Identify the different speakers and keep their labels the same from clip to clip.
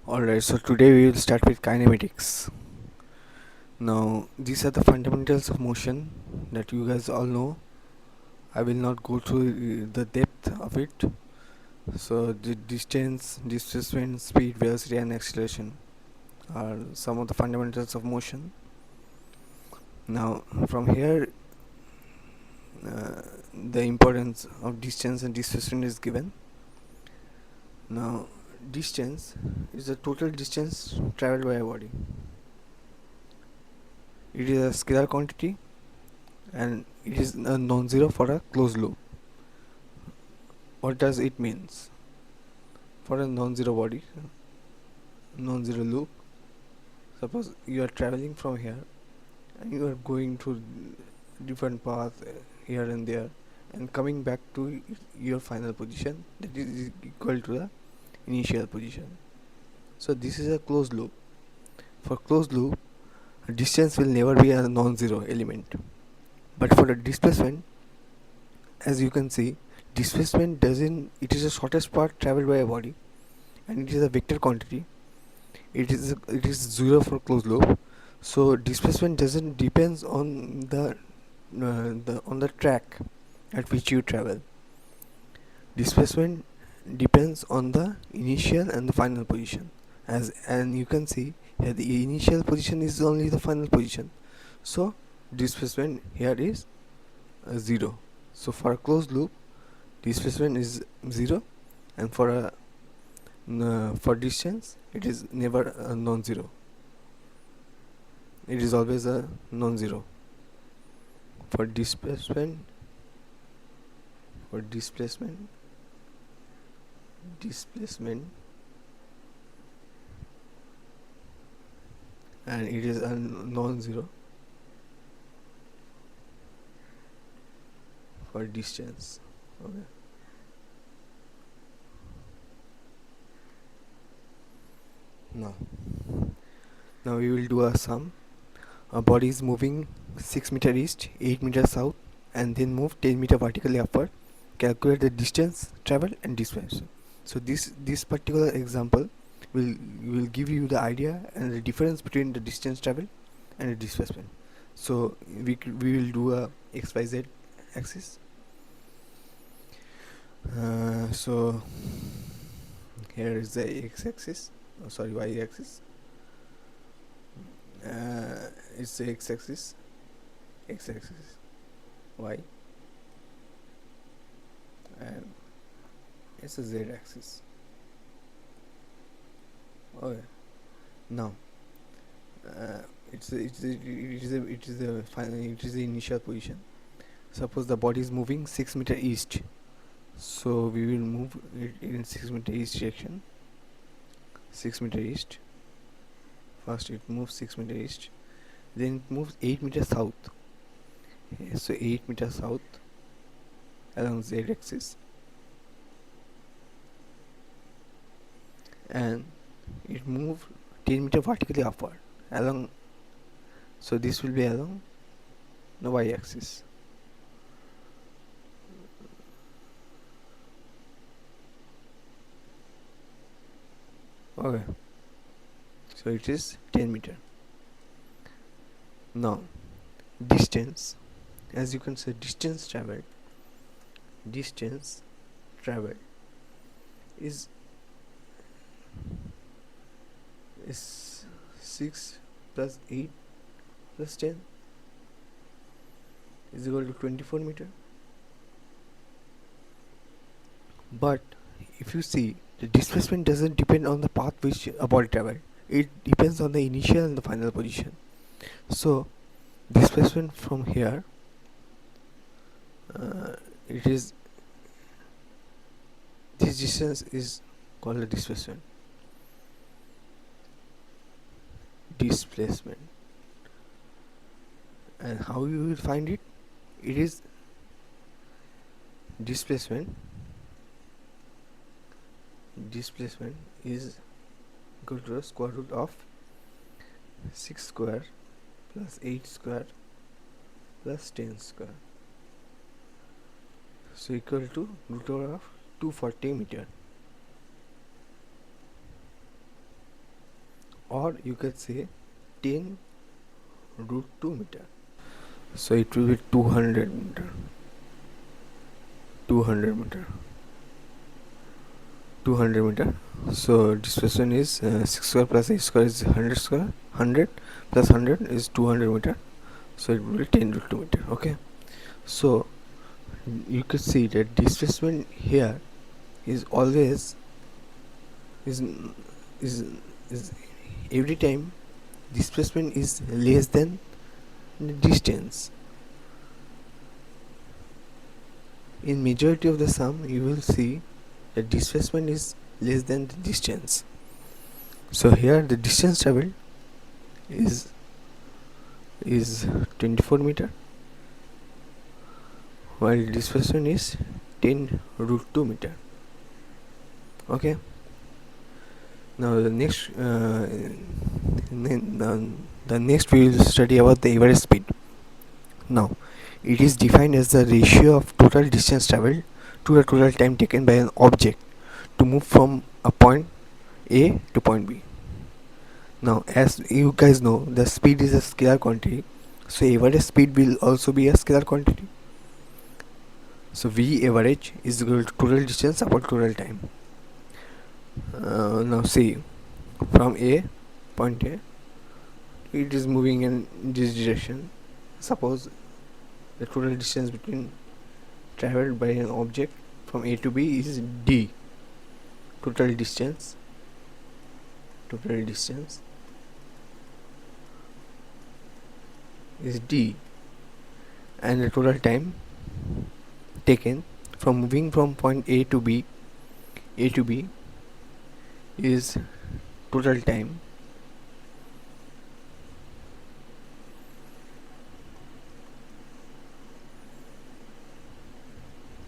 Speaker 1: Alright, so today we will start with kinematics. Now, these are the fundamentals of motion that you guys all know. I will not go through the depth of it. So, the distance, displacement, speed, velocity, and acceleration are some of the fundamentals of motion. Now, from here, the importance of distance and displacement is given. Now, distance is the total distance traveled by a body. It is a scalar quantity and it is a non-zero for a closed loop. What does it means? For a non-zero body, non-zero loop, suppose you are traveling from here and you are going through different paths here and there and coming back to your final position that is equal to the initial position. So this is a closed loop. For closed loop, distance will never be a non-zero element. But for a displacement, as you can see, displacement doesn't, it is the shortest path traveled by a body and it is a vector quantity. It is zero for closed loop, so displacement doesn't depends on the track at which you travel. Displacement depends on the initial and the final position, and you can see here the initial position is only the final position, so displacement here is 0. So for a closed loop, displacement is 0, and for distance it is never a non-zero. It is always a non-zero. For displacement, for displacement displacement and it is a non-zero for distance. Okay. Now we will do a sum. A body is moving 6 meter east, 8 meter south, and then move 10 meter vertically upward. Calculate the distance traveled and displacement. So this particular example will give you the idea and the difference between the distance traveled and the displacement. So we will do a XYZ axis. So here is the x-axis. Oh, sorry, y-axis. It's the x-axis, y, and it's a z-axis. Okay. Now, it is the initial position. Suppose the body is moving 6 meter east, so we will move it in 6 meter east direction. 6 meter east. First it moves 6 meter east, then it moves 8 meter south. Okay, so 8 meter south along z axis, and it moves 10 meter vertically upward along, so this will be along the y axis. Okay, so it is 10 meter. Now distance, as you can say, distance traveled is 6 plus 8 plus 10 is equal to 24 meter. But if you see, the displacement doesn't depend on the path which a body traveled, it depends on the initial and the final position. So displacement from here, it is, this distance is called a displacement. And how you will find it? It is displacement is equal to the square root of 6 square plus 8 square plus 10 square, so equal to root over of 240 meter. or you can say 10 root 2 meter. So it will be 200 meter, 200 meter, 200 meter. So displacement is 6 square plus 8 square is 100 square, 100 plus 100 is 200 meter. So it will be 10 root 2 meter. Okay, so you can see that displacement here is always is is is every time displacement is less than the distance. In majority of the sum you will see that displacement is less than the distance. So here the distance traveled is 24 meter, while displacement is 10 root 2 meter. Okay, now the next we will study about the average speed. Now it is defined as the ratio of total distance traveled to the total time taken by an object to move from a point A to point B. Now as you guys know, the speed is a scalar quantity, so average speed will also be a scalar quantity. So V average is equal to total distance upon total time. Now see, from point A, it is moving in this direction. Suppose the total distance between traveled by an object from A to B is D. Total distance is D, and the total time taken from moving from point A to B is total time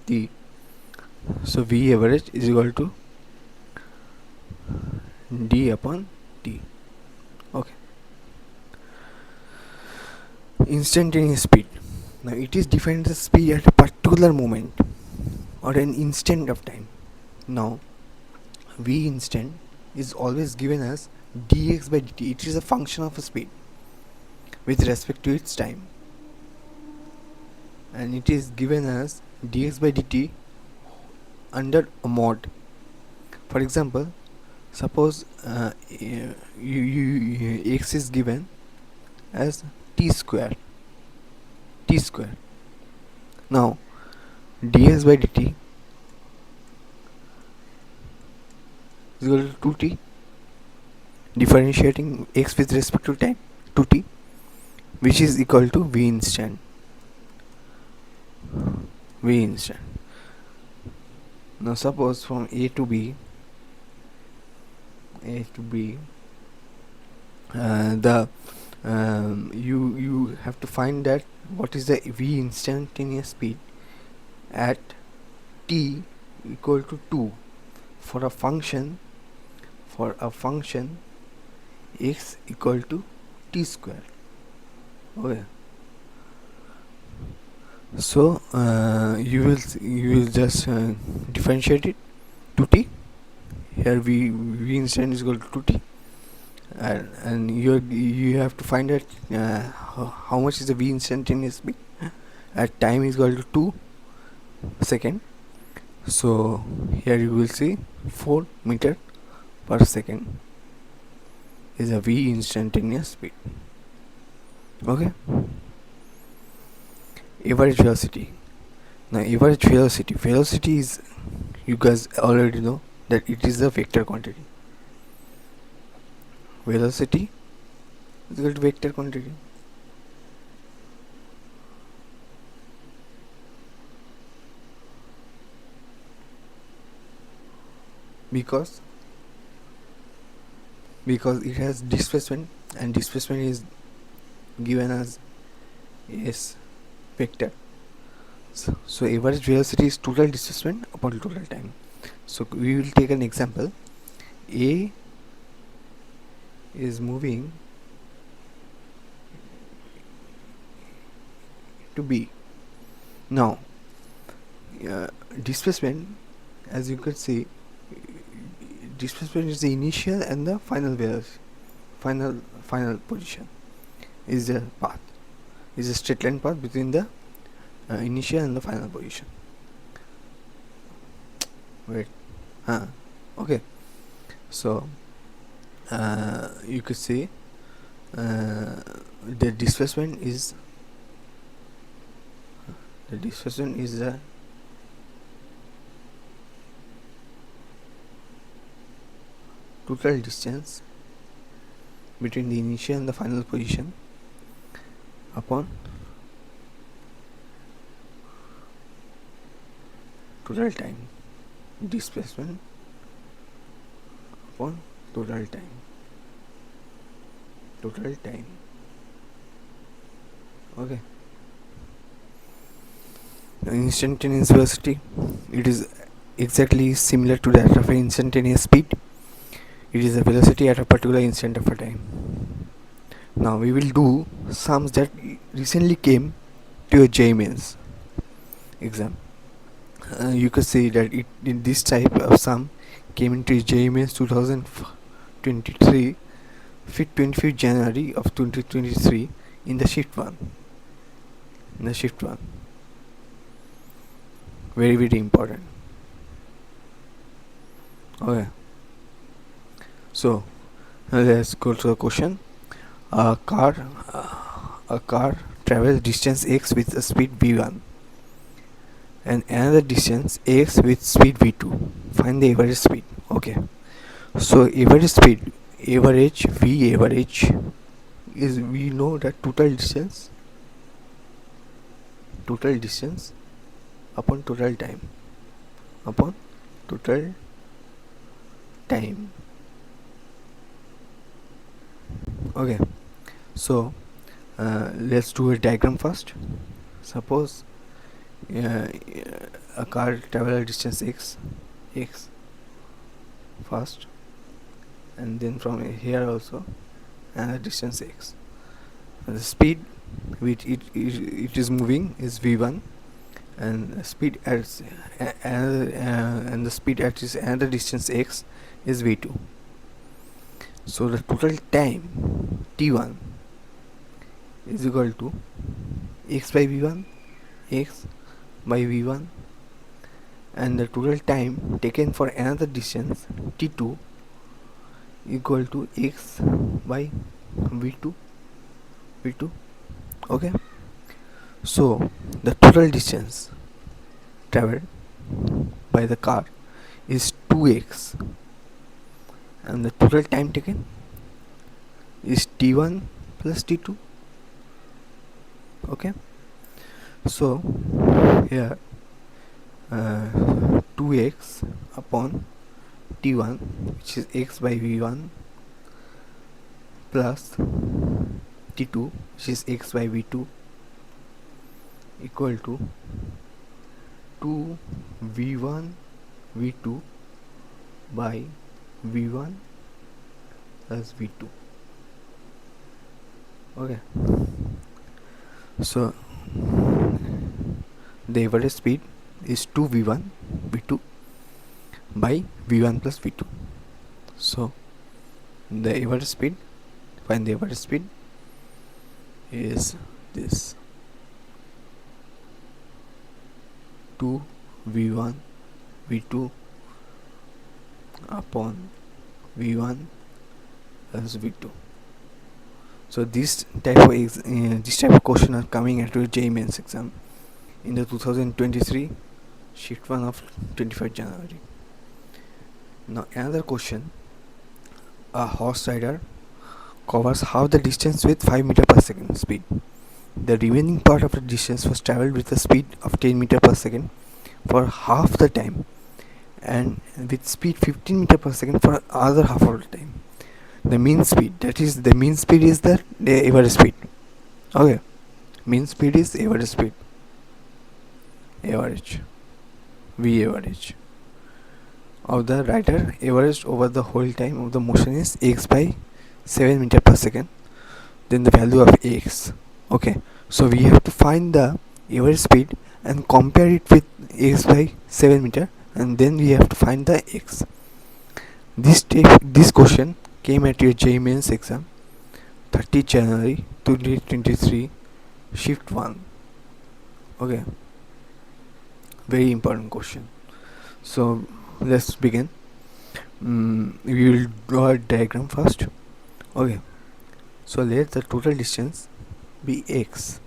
Speaker 1: T. So V average is equal to D upon T. Okay. Instantaneous speed. Now it is defined as speed at a particular moment or an instant of time. Now V instant is always given as dx by dt. It is a function of a speed with respect to its time, and it is given as dx by dt under a mod. For example, suppose x is given as t square. Now dx by dt is equal to 2t, differentiating x with respect to time 2t, which is equal to v instant. Now suppose from A to B, you have to find that what is the v instantaneous speed at t equal to 2 for a function x equal to t square. Okay, so you will just differentiate it to t. Here v instant is equal to 2t, and you have to find out how much is the v instantaneous speed at time is equal to 2 second. So here you will see 4 meter per second is a v instantaneous speed. Okay, average velocity. Now average velocity is, you guys already know that it is a vector quantity. Velocity is equal to vector quantity. Because it has displacement, and displacement is given as s vector. So average velocity is total displacement upon total time. So we will take an example. A is moving to B. Now displacement, as you can see, displacement is the initial and the final final position is the path, is a straight line path between the initial and the final position. Wait, okay. So you could see the displacement is the total distance between the initial and the final position upon total time. Displacement upon total time. Okay. The instantaneous velocity, it is exactly similar to that of an instantaneous speed. It is a velocity at a particular instant of a time. Now we will do sums that recently came to your JEEmains exam. You could see that this type of sum came into JEEmains 2023, 25th January of 2023 in the shift 1. Very, very important. Okay. So let's go to the question. A car travels distance x with a speed v1 and another distance x with speed v2. Find the average speed. Okay. So average speed, v average is, we know that total distance upon total time. Okay. So let's do a diagram first. Suppose a car travels distance x first, and then from here also another distance x. And the speed which it is moving is v1, and the speed at another distance x is v2. So the total time t1 is equal to x by v1, and the total time taken for another distance t2 equal to x by v2. Okay. So the total distance traveled by the car is 2x, and the total time taken is t1 plus t2. Okay. So here 2x upon t1, which is x by v1, plus t2, which is x by v2, equal to 2 v1 v2 by v1 plus v2. Okay. So the average speed is 2 v1 v2 by v1 plus v2. So the average speed, find the average speed, is this: 2 v1 v2 upon v1 plus v2. So this type of question are coming at your JEEmains exam in the 2023 shift 1 of 25th January. Now another question: a horse rider covers half the distance with 5 meter per second speed. The remaining part of the distance was travelled with a speed of 10 meter per second for half the time, and with speed 15 meter per second for other half of the time. The mean speed, that is, the mean speed is the average speed. Okay. Mean speed is average speed. V average of the rider averaged over the whole time of the motion is x by 7 meter per second, then the value of x. Okay, so we have to find the average speed and compare it with x by 7 meter, and then we have to find the x. This question came at your JEEmains exam 30th January 2023, shift 1. Okay, very important question. So let's begin. We will draw a diagram first. Okay, so let the total distance be x.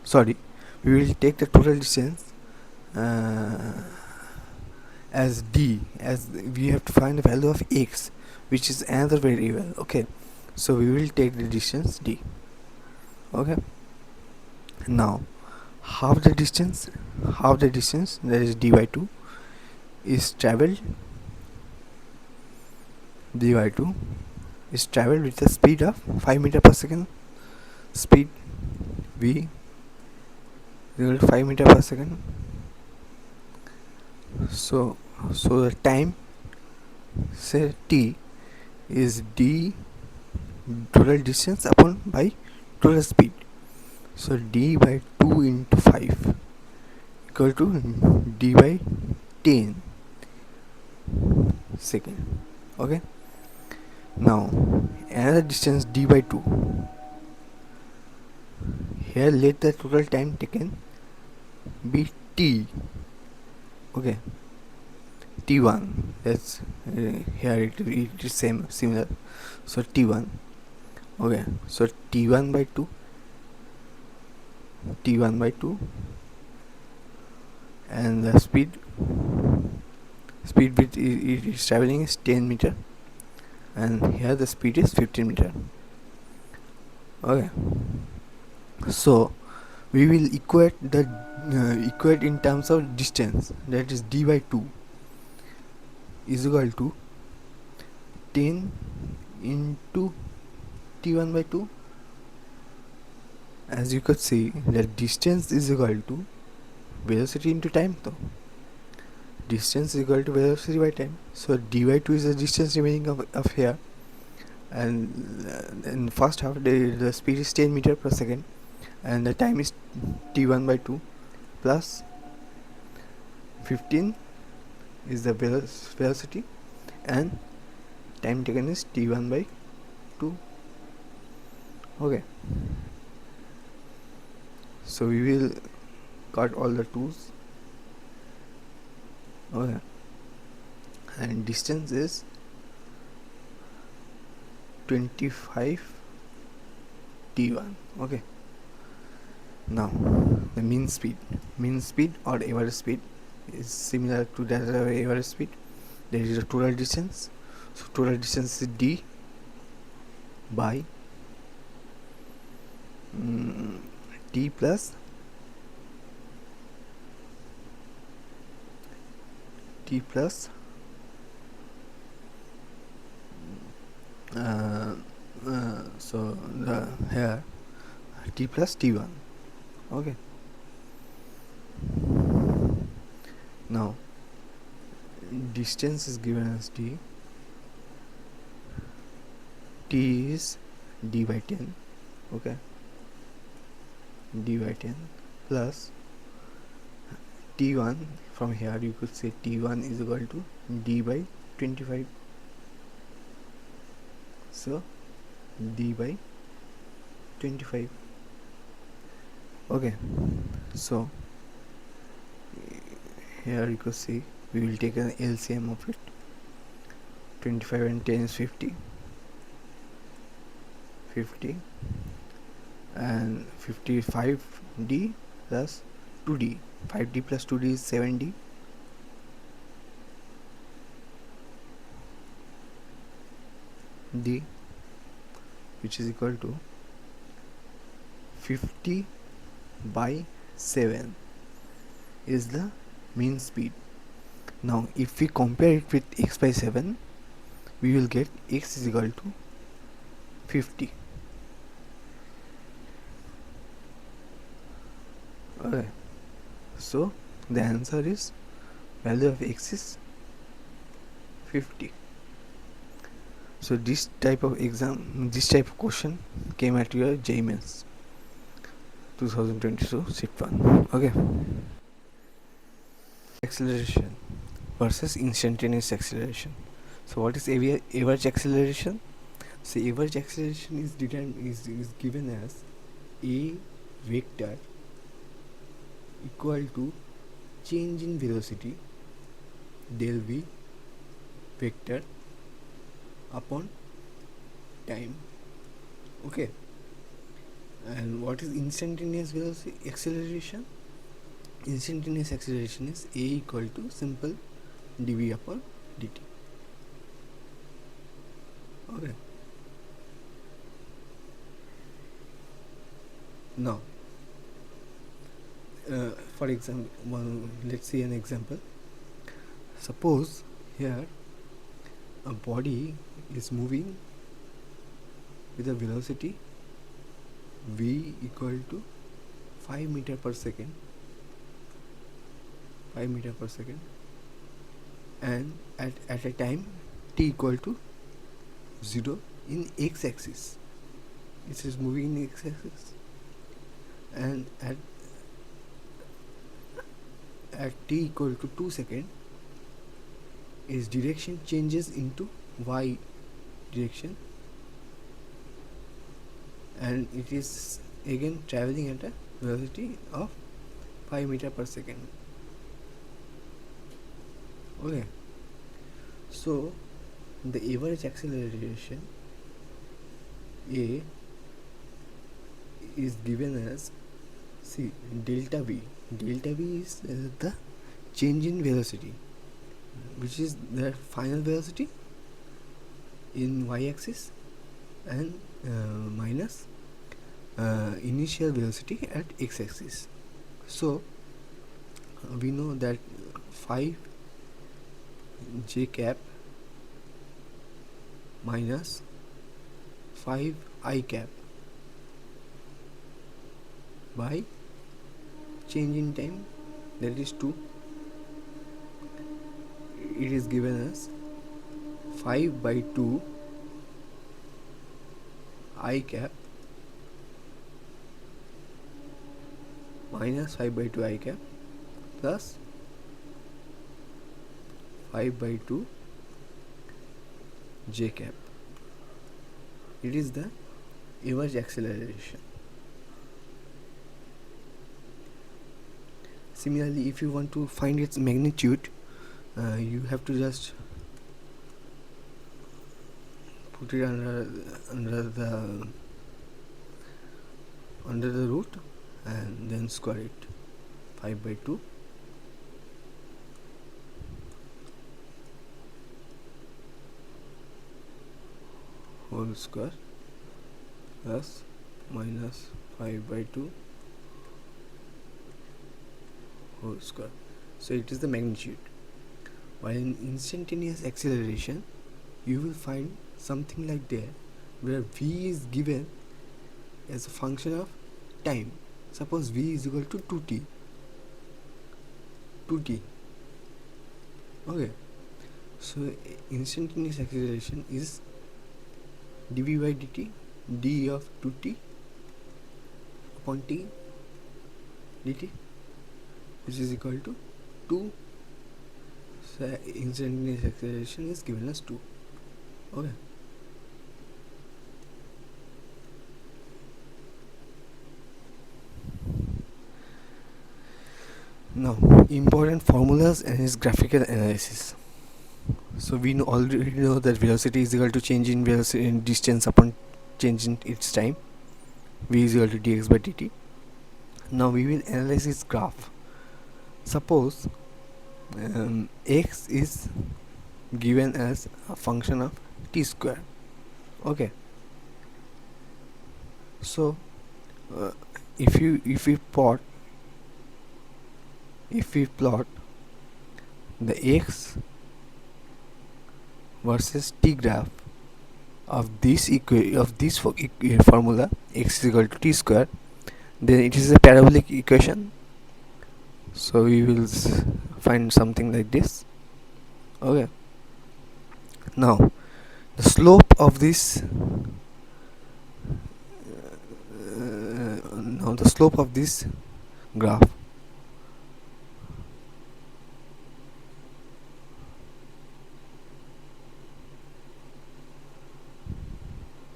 Speaker 1: Sorry, we will take the total distance uh, as d, as we have to find the value of x, which is another variable. Okay, so we will take the distance d. Okay, now half the distance, that is d by 2, is traveled d by 2 is traveled with the speed of 5 meter per second. Speed v equal to 5 meter per second. So the time, say t, is d total distance upon by total speed. So d by 2 into 5 equal to d by 10 second. Okay, now another distance d by 2. Here let the total time taken be t. Okay, t1, that's here it is similar. So t1. Okay, so t1 by 2, and the speed with it is traveling is 10 meter, and here the speed is 15 meter. Okay, so we will equate in terms of distance, that is d by 2 is equal to 10 into t1 by 2. As you could see, the distance is equal to velocity into time. So distance is equal to velocity by time. So d by 2 is the distance remaining of here, and in first half the speed is 10 meter per second, and the time is t1 by 2 plus 15 is the velocity, and time taken is t1 by 2. Okay, so we will cut all the 2's. Okay, and distance is 25 t1. Okay, now the mean speed or average speed is similar to that of average speed. There is a total distance, so total distance is d by t plus so the here t plus t1. Okay, now distance is given as d is d by 10. Okay, d by 10 plus t1. From here you could say t1 is equal to d by 25. So d by 25. Okay, so here you could see we will take an LCM of it. 25 and 10 is 50, and 55d plus 2d. 5d plus 2d is 7d. d, which is equal to 50 by 7 is the mean speed. Now if we compare it with x by 7, we will get x is equal to 50. Okay, so the answer is value of x is 50. So this type of question came at your JEEmains 2022 shift 1. Okay, acceleration versus instantaneous acceleration. So what is average acceleration? So average acceleration is given as a vector equal to change in velocity del v vector upon time. Okay. And what is instantaneous velocity acceleration? Instantaneous acceleration is a equal to simple dv upon dt. Okay. Now, for example, let's see an example. Suppose here a body is moving with a velocity v equal to 5 meter per second, 5 meter per second, and at a time t equal to 0 in x-axis. It is moving in x-axis, and at t equal to 2 seconds, its direction changes into y direction, and it is again traveling at a velocity of 5 meter per second. Okay, so the average acceleration a is given as, see, delta v. Delta v is the change in velocity, which is the final velocity in y-axis, and minus initial velocity at x-axis. So we know that 5 j cap minus 5 I cap by change in time, that is 2. It is given as 5 by 2 I cap minus 5 by 2 I cap plus 5 by 2 j cap. It is the average acceleration. Similarly, if you want to find its magnitude, you have to just put it under the root and then square it. 5 by 2 whole square plus minus 5 by 2 whole square. So it is the magnitude. While in instantaneous acceleration, you will find something like there, where v is given as a function of time. Suppose v is equal to 2t. Okay, so instantaneous acceleration is dv by dt, d of 2t upon t dt, which is equal to 2. So instantaneous acceleration is given as 2. Okay. Now, important formulas and its graphical analysis. So we already know that velocity is equal to change in velocity in distance upon change in its time. V is equal to dx by dt. Now we will analyze its graph. Suppose x is given as a function of t square. Okay. So if we plot the x versus t graph of this formula, x is equal to t square, then it is a parabolic equation. So we will find something like this. Okay. Now the slope of this graph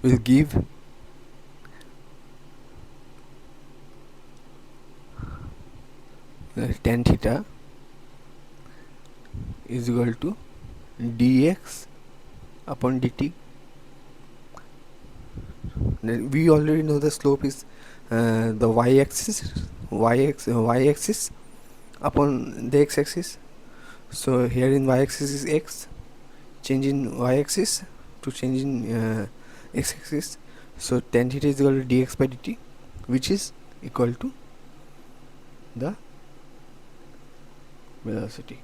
Speaker 1: will give tan theta is equal to dx upon dt. We already know the slope is the y-axis upon the x-axis. So here in y-axis is x, change in y-axis to change in x-axis. So tan theta is equal to dx by dt, which is equal to the velocity.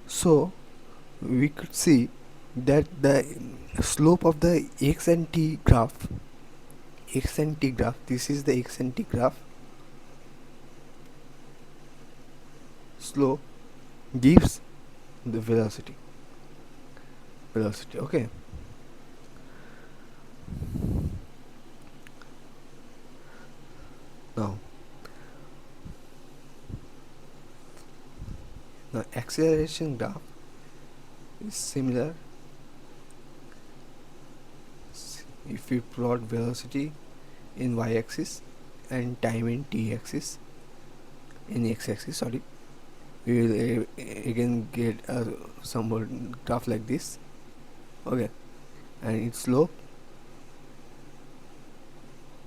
Speaker 1: So we could see that the slope of the x and t graph, this is the x and t graph, slope gives the velocity. Okay. Now the acceleration graph is similar. If we plot velocity in y-axis and time in t-axis, in x-axis, sorry, we will again get some more graph like this. Okay, and its slope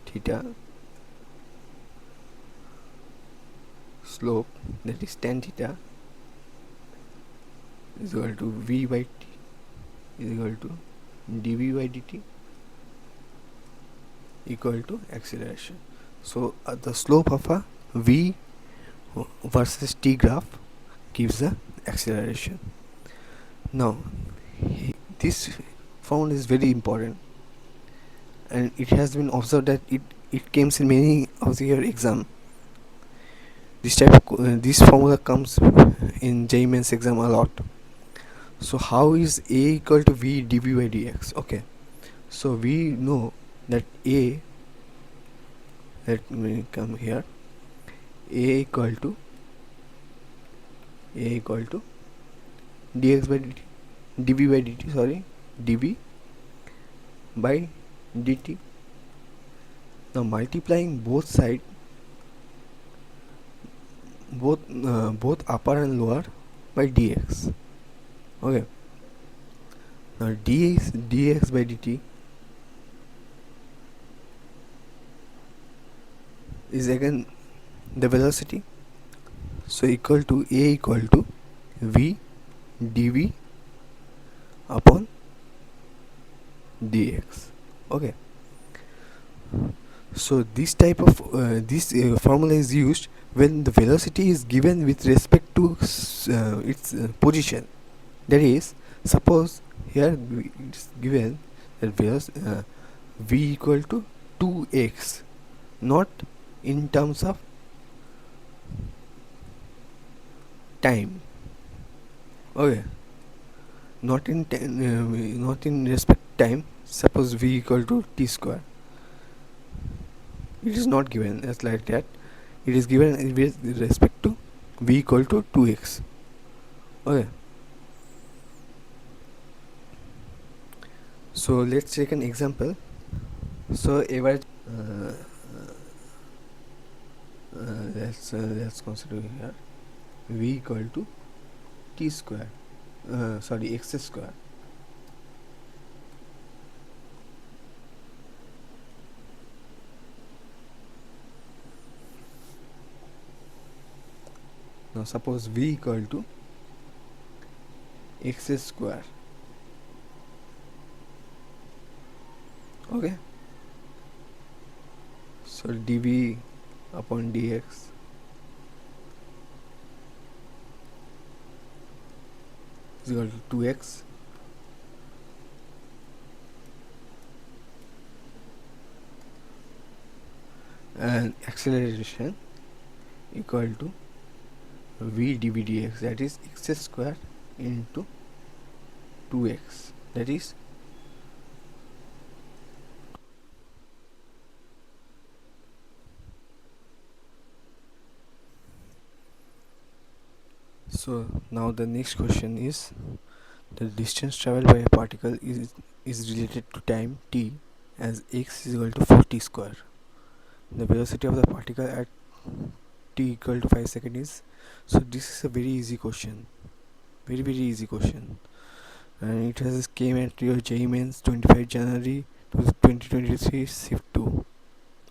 Speaker 1: theta, slope that is tan theta is equal to v by t is equal to dv by dt equal to acceleration. So the slope of a v versus t graph gives the acceleration. Now this formula is very important, and it has been observed that it comes in many of your exam. This formula comes in JEEmains exam a lot. So how is a equal to v dv by dx? Okay, so we know that a, let me come here, a equal to dx by dt, dv by dt, sorry, dv by dt. Now multiplying both sides, both upper and lower, by dx. Okay, now dx by dt is again the velocity, so equal to a equal to v dv upon dx. Okay, so this type of formula is used when the velocity is given with respect to its position. That is, suppose here it's given that v equal to 2x, not in terms of time. Okay, not in respect time. Suppose v equal to t square. It is not given as like that. It is given with respect to v equal to 2x. Okay, so let's take an example. So average let's consider here v equal to t square, sorry, x square. Now suppose v equal to x square. Okay, so dv upon dx is equal to 2x, and acceleration equal to v dv dx, that is x square into 2x, that is so. Now the next question is, the distance traveled by a particle is related to time t as x is equal to 4t square. The velocity of the particle at t equal to 5 seconds is, so this is a very easy question, very easy question, and it has came at your JEEmains 25 January to 2023 shift 2.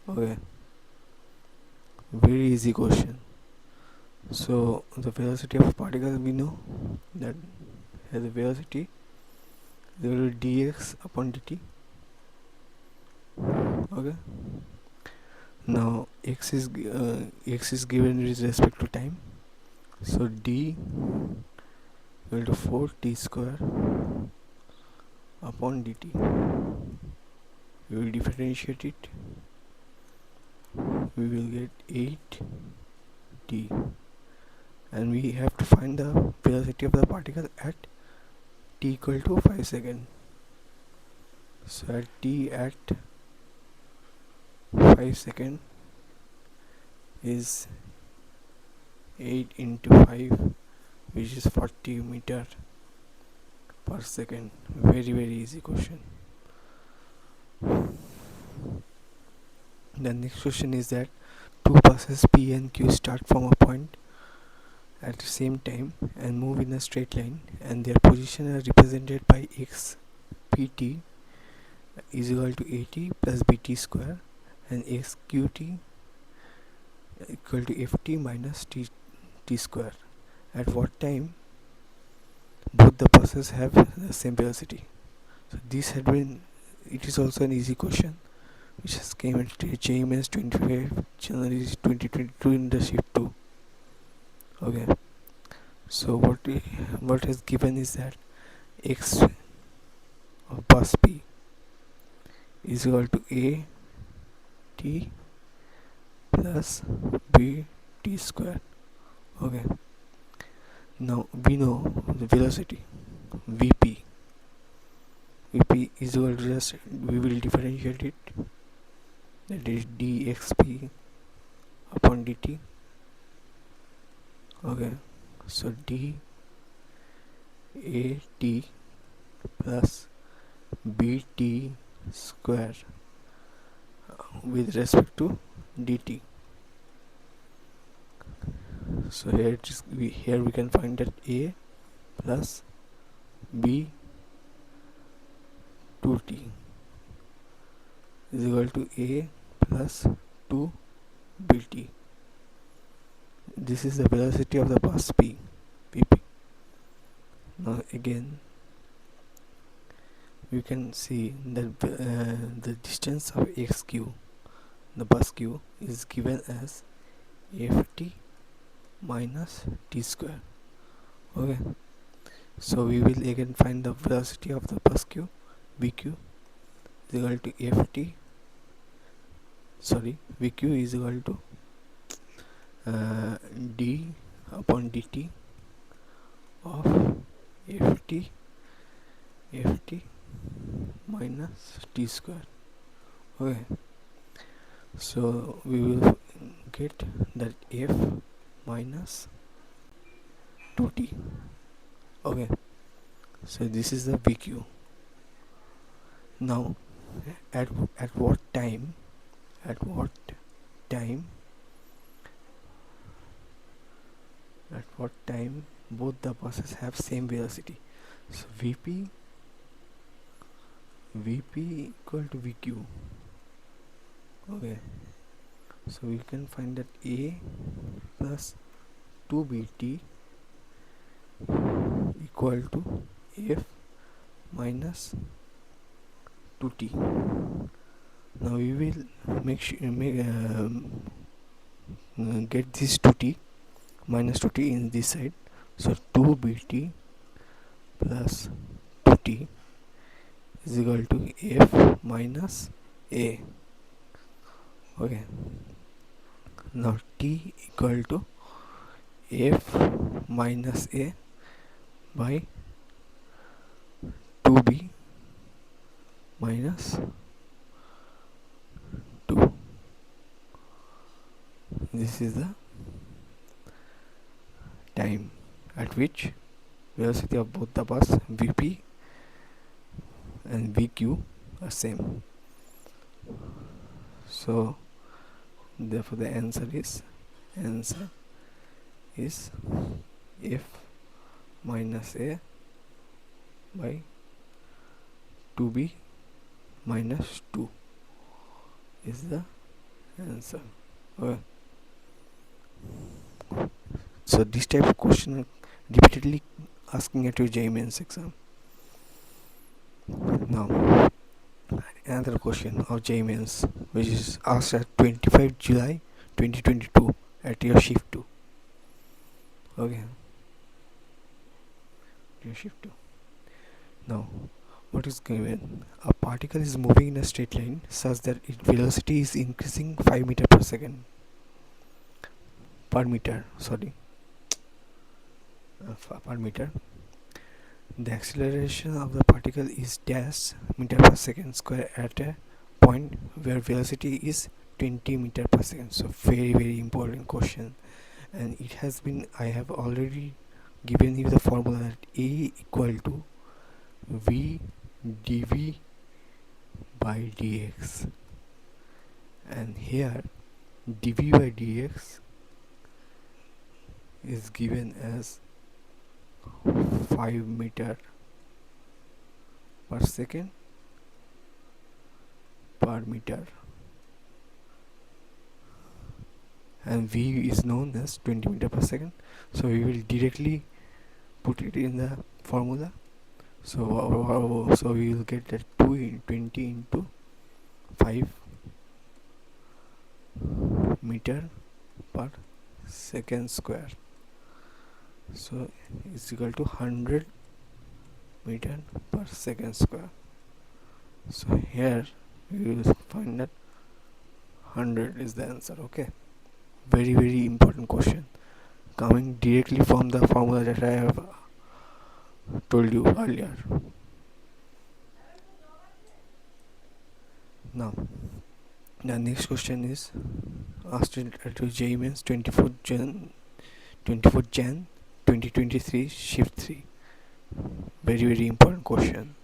Speaker 1: Okay, very easy question. So the velocity of a particle, we know that has a velocity equal to dx upon dt. Okay, now x is given with respect to time, so d equal to 4t square upon dt. We will differentiate it, we will get 8t, and we have to find the velocity of the particle at t equal to 5 seconds. So at t at 5 seconds is 8 into 5, which is 40 meter per second. Very easy question. The next question is that two buses P and Q start from a point at the same time and move in a straight line, and their position are represented by x pt is equal to at plus bt square and x qt equal to ft minus t square. At what time both the buses have the same velocity? So this had been, it is also an easy question which has came at JEEmains 25 January 2022 in the shift 2. Okay, so what has given is that x of bus P is equal to a t plus b t square. Okay, now we know the velocity vp is equal to, just we will differentiate it, that is dxp upon dt. Okay, so d a t plus bt square with respect to dt. So here we can find that a plus b 2t is equal to a plus 2 bt. This is the velocity of the bus P, Vp. Now again we can see that the distance of xq, the bus q, is given as ft minus t square. Okay, so we will again find the velocity of the bus q, vq is equal to vq is equal to d upon dt of ft minus t square. Okay, so we will get that f minus 2t. Okay, so this is the vq. Now at what time both the buses have same velocity? So vp equal to vq. Okay, so we can find that a plus 2bt equal to f minus 2t. Now we will get this 2t minus 2t in this side, so 2bt plus 2t is equal to f minus a. Okay, now t equal to f minus a by 2b minus 2. This is the time at which velocity of both the bus Vp and Vq are same. So therefore the answer is f minus a by 2b minus 2 is the answer. Okay. So this type of question are repeatedly asking at your JEEmains exam. Now another question of JEEmains which is asked at 25 July 2022 at your shift 2. Okay, your shift 2. Now what is given? A particle is moving in a straight line such that its velocity is increasing 5 meter per second per meter per meter. The acceleration of the particle is dash meter per second square at a point where velocity is 20 meter per second. So very important question, and it has been, I have already given you the formula that A equal to V dV by dx, and here dV by dx is given as 5 meter per second per meter, and V is known as 20 meter per second. So we will directly put it in the formula. So we will get that 2 in 20 into 5 meter per second square, so it's equal to 100 meter per second square. So here we will find that 100 is the answer. Okay, very important question coming directly from the formula that I have told you earlier. Now the next question is asked at your JEEmains 24 Jan 2023 shift 3. Very important question.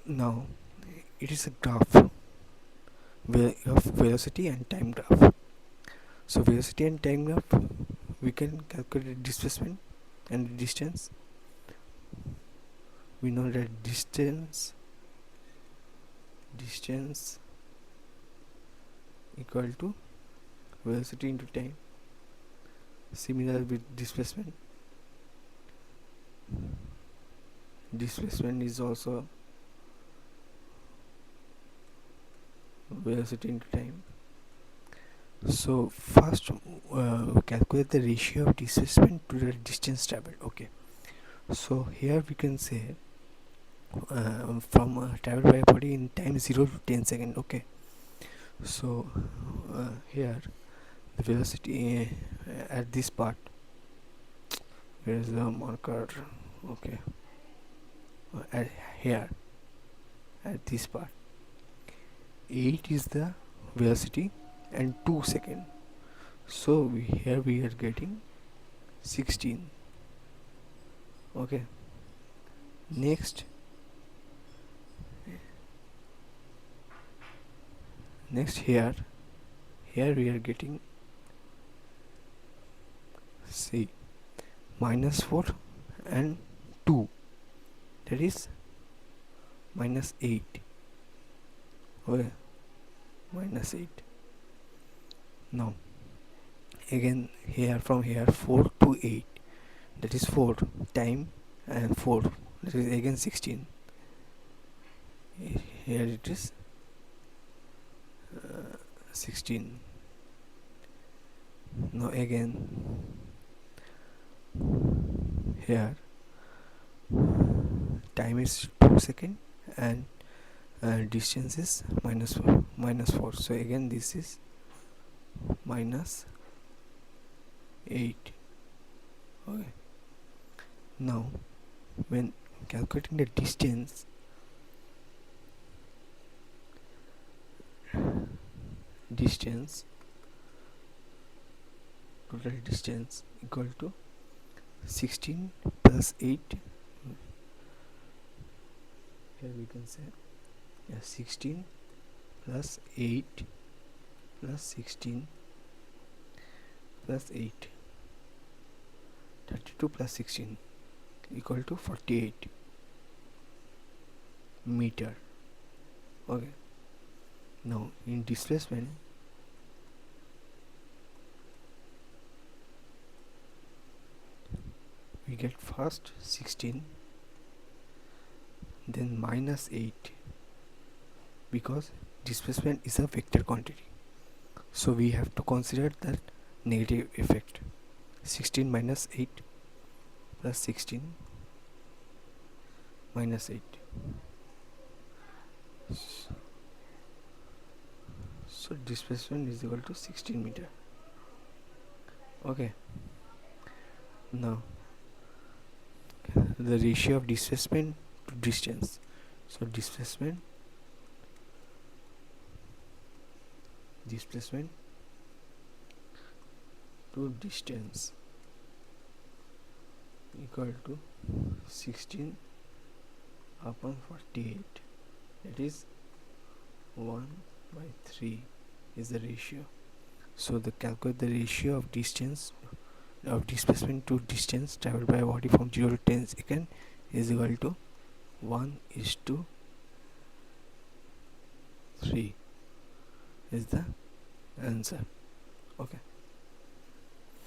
Speaker 1: Now it is a graph of velocity and time graph. So velocity and time graph, we can calculate displacement and distance. We know that distance equal to velocity into time. Similar with displacement is also velocity into time. So first calculate the ratio of displacement to the distance traveled. Okay, so here we can say from traveled by a body in time 0 to 10 seconds. Okay, so here the velocity at this part, where is the marker? Okay, at here at this part 8 is the velocity and 2 seconds, so here we are getting 16. Okay, next here we are getting, see, -4 and 2, that is -8. Okay, -8. Now again here, from here 4 to 8, that is 4 time, and 4, that is again 16. Here it is 16. Now again here time is 2 seconds and distance is -4, so again this is -8. Okay, now when calculating the distance, total distance equal to 16 plus 8, here we can say 16 plus 8 plus 16 plus 8, 32 plus 16 equal to 48 meter. Okay, now in displacement, we get first 16, then minus 8, because displacement is a vector quantity, so we have to consider that negative effect. 16 minus 8 plus 16 minus 8, so displacement is equal to 16 meter. Okay, now the ratio of displacement to distance, so displacement to distance equal to 16 upon 48, that is 1 by 3 is the ratio. So the calculate the ratio of distance of displacement to distance traveled by a body from 0 to 10 second is equal to 1:3 is the answer. Okay.